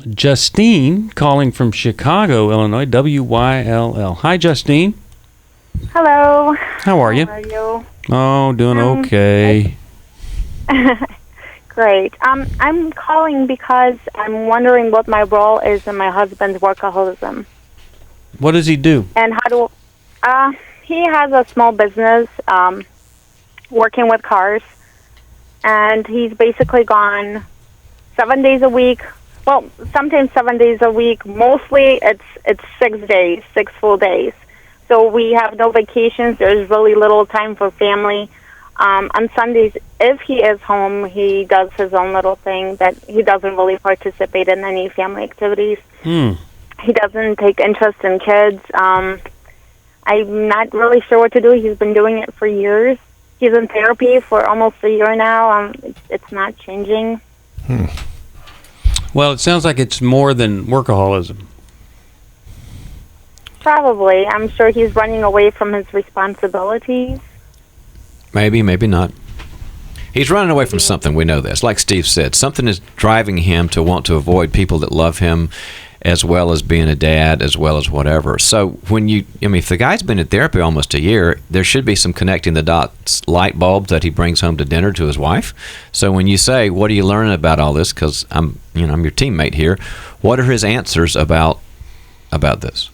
Justine calling from Chicago, Illinois, WYLL. Hi, Justine. Hello. How are you? How are you? Oh, doing okay. Great. I'm calling because I'm wondering what my role is in my husband's workaholism. What does he do? And he has a small business working with cars, and he's basically gone 7 days a week. Well, sometimes 7 days a week. Mostly it's 6 days, 6 full days. So we have no vacations. There's really little time for family. On Sundays, if he is home, he does his own little thing, that he doesn't really participate in any family activities. He doesn't take interest in kids. I'm not really sure what to do. He's been doing it for years. He's in therapy for almost a year now. It's not changing. Well, it sounds like it's more than workaholism. Probably. I'm sure he's running away from his responsibilities. Maybe, maybe not. He's running away from something. We know this. Like Steve said, something is driving him to want to avoid people that love him, as well as being a dad, as well as whatever. So if the guy's been in therapy almost a year, there should be some connecting the dots light bulbs that he brings home to dinner to his wife. So when you say, what are you learning about all this? Because I'm your teammate here. What are his answers about this?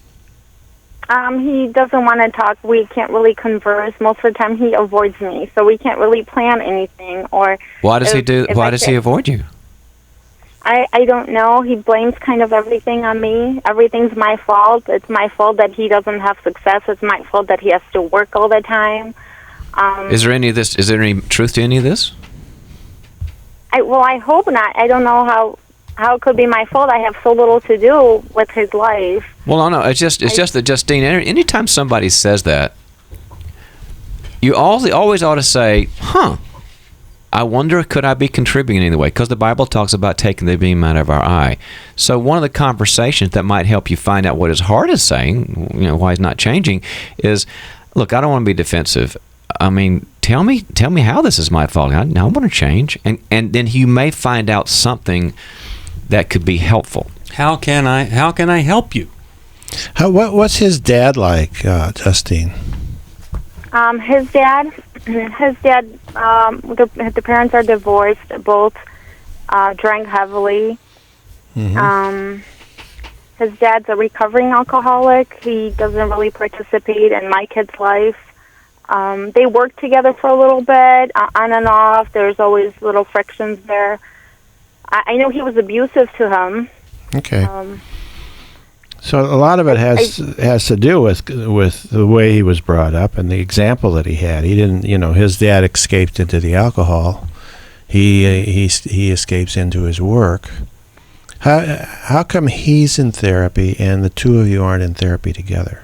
He doesn't want to talk. We can't really converse. Most of the time, he avoids me, so we can't really plan anything. Or why does he avoid you? I don't know. He blames kind of everything on me. Everything's my fault. It's my fault that he doesn't have success. It's my fault that he has to work all the time. Is there any of this? Is there any truth to any of this? I hope not. I don't know how it could be my fault. I have so little to do with his life. Well, no. It's just that, Justine, anytime somebody says that, you always ought to say, I wonder, could I be contributing in any way? Because the Bible talks about taking the beam out of our eye. So one of the conversations that might help you find out what his heart is saying, why he's not changing, is, look, I don't want to be defensive. I mean, tell me how this is my fault. I want to change. And then you may find out something that could be helpful. How can I help you? What's his dad like, Justine? His dad, the parents are divorced. Both drank heavily. Mm-hmm. His dad's a recovering alcoholic. He doesn't really participate in my kid's life. They work together for a little bit, on and off. There's always little frictions there. I know he was abusive to him. Okay. So a lot of it has to do with the way he was brought up and the example that he had. He didn't, his dad escaped into the alcohol. He escapes into his work. How come he's in therapy and the two of you aren't in therapy together?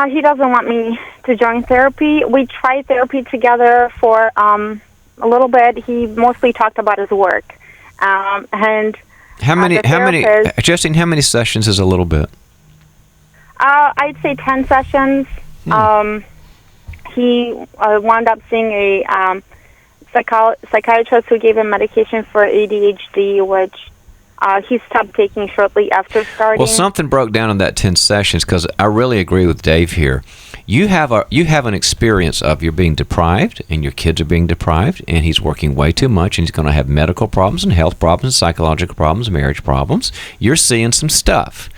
He doesn't want me to join therapy. We tried therapy together for a little bit. He mostly talked about his work, and how many, Justine, how many sessions is a little bit? I'd say 10 sessions. He wound up seeing a psychiatrist who gave him medication for ADHD, which he stopped taking shortly after starting. Well, something broke down in that 10 sessions, because I really agree with Dave here. You have an experience of you're being deprived, and your kids are being deprived, and he's working way too much, and he's going to have medical problems and health problems, psychological problems, marriage problems. You're seeing some stuff.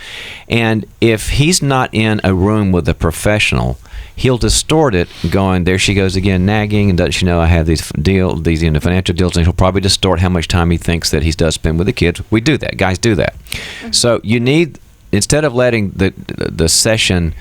And if he's not in a room with a professional, he'll distort it, going, there she goes again, nagging, and doesn't she know I have these financial deals, and he'll probably distort how much time he thinks that he does spend with the kids. We do that. Guys do that. Mm-hmm. So you need, instead of letting the session,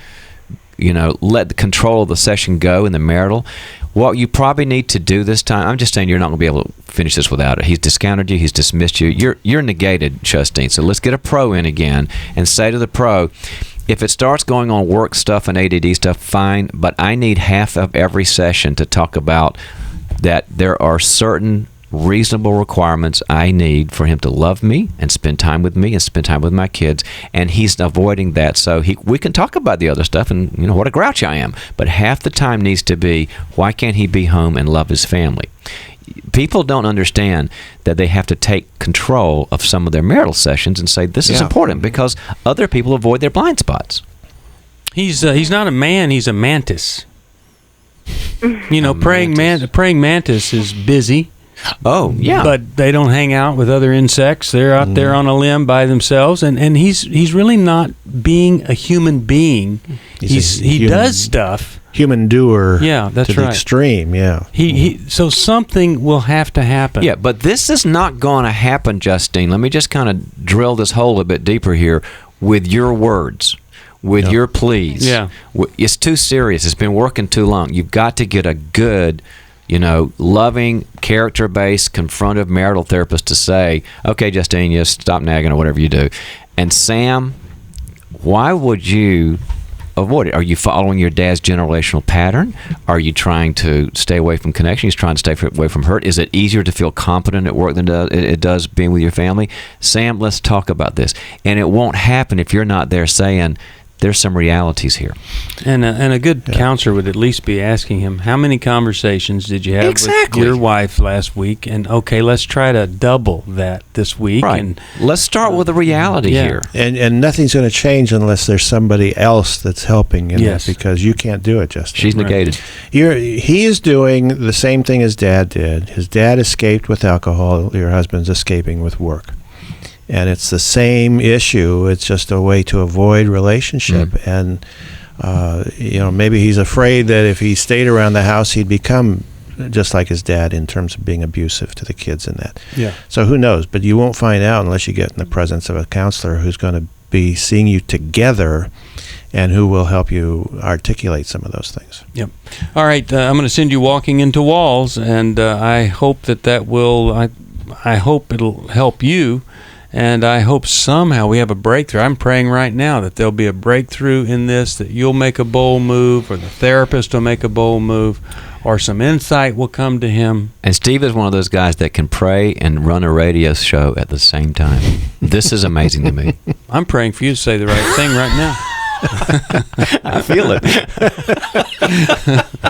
let the control of the session go in the marital, what you probably need to do this time, I'm just saying you're not going to be able to finish this without it. He's discounted you. He's dismissed you. You're negated, Justine. So let's get a pro in again and say to the pro, if it starts going on work stuff and ADD stuff, fine, but I need half of every session to talk about that there are certain reasonable requirements I need for him to love me and spend time with me and spend time with my kids, and he's avoiding that. So we can talk about the other stuff and what a grouch I am, but half the time needs to be, why can't he be home and love his family? people don't understand that they have to take control of some of their marital sessions and say, this is important, because other people avoid their blind spots. He's not a man, he's a mantis. Praying mantis is busy. Oh, yeah. But they don't hang out with other insects. They're out there on a limb by themselves, and he's really not being a human being. He does stuff. Human doer. Yeah, that's to right. The extreme. Yeah. So something will have to happen. Yeah, but this is not going to happen, Justine. Let me just kind of drill this hole a bit deeper here with your words. With your pleas. Yeah. It's too serious. It's been working too long. You've got to get a good, loving, character-based, confrontive marital therapist to say, okay, Justine, yes, stop nagging or whatever you do. And Sam, why would you avoid it? Are you following your dad's generational pattern? Are you trying to stay away from connection? He's trying to stay away from hurt. Is it easier to feel competent at work than it does being with your family? Sam, let's talk about this. And it won't happen if you're not there saying, there's some realities here. And a good counselor would at least be asking him, how many conversations did you have with your wife last week? And, okay, let's try to double that this week. Right. And let's start with the reality here. And nothing's going to change unless there's somebody else that's helping in that, because you can't do it, Justin. She's negated. He is doing the same thing his dad did. His dad escaped with alcohol. Your husband's escaping with work. And it's the same issue. It's just a way to avoid relationship. And, maybe he's afraid that if he stayed around the house, he'd become just like his dad in terms of being abusive to the kids and that. Yeah. So who knows? But you won't find out unless you get in the presence of a counselor who's going to be seeing you together and who will help you articulate some of those things. Yep. All right. I'm going to send you walking into walls, and I hope that will. I hope it'll help you. And I hope somehow we have a breakthrough. I'm praying right now that there'll be a breakthrough in this, that you'll make a bold move, or the therapist will make a bold move, or some insight will come to him. And Steve is one of those guys that can pray and run a radio show at the same time. This is amazing to me. I'm praying for you to say the right thing right now. I feel it.